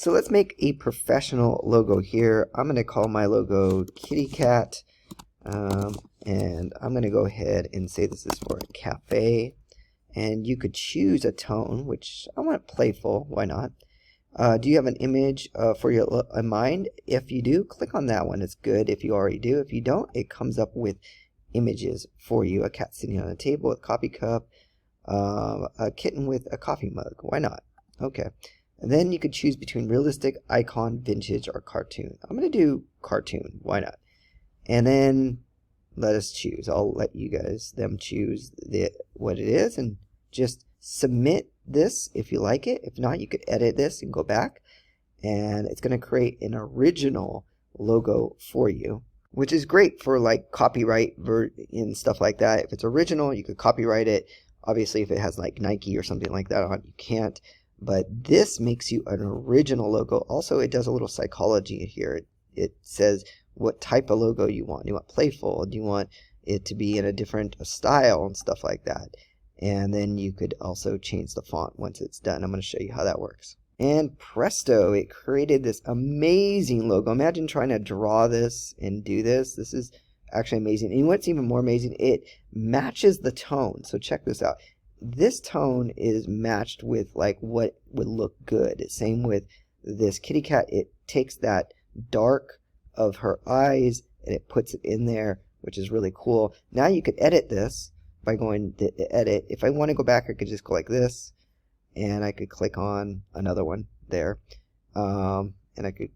So let's make a professional logo here. I'm going to call my logo Kitty Cat. And I'm going to go ahead and say this is for a cafe. And you could choose a tone, which I want playful. Why not? Do you have an image for your in mind? If you do, click on that one. It's good if you already do. If you don't, it comes up with images for you. A cat sitting on a table with a coffee cup, a kitten with a coffee mug. Why not? Okay. And then you could choose between realistic, icon, vintage, or cartoon. I'm going to do cartoon. Why not? And then let us choose. I'll let you guys, them choose what it is, and just submit this if you like it. If not, you could edit this and go back, and it's going to create an original logo for you, which is great for like copyright and stuff like that. If it's original, you could copyright it. Obviously, if it has like Nike or something like that on, you can't. But this makes you an original logo. Also, it does a little psychology here. It says what type of logo you want. Do you want playful? Do you want it to be in a different style and stuff like that? And then you could also change the font once it's done. I'm going to show you how that works. And presto, it created this amazing logo. Imagine trying to draw this and do this. This is actually amazing. And what's even more amazing, it matches the tone. So check this out. This tone is matched with like what would look good. Same with this kitty cat. It takes that dark of her eyes and it puts it in there, which is really cool. Now you could edit this by going to edit. If I want to go back, I could just go like this, and I could click on another one there, and I could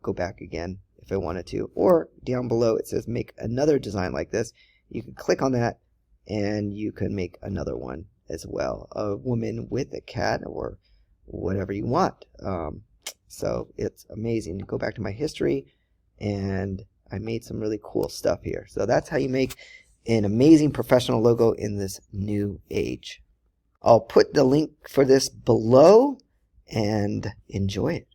go back again if I wanted to. Or down below it says make another design like this. You could click on that and you can make another one as well, a woman with a cat or whatever you want. So it's amazing. Go back to my history, and I made some really cool stuff here. So that's how you make an amazing professional logo in this new age. I'll put the link for this below, and enjoy it.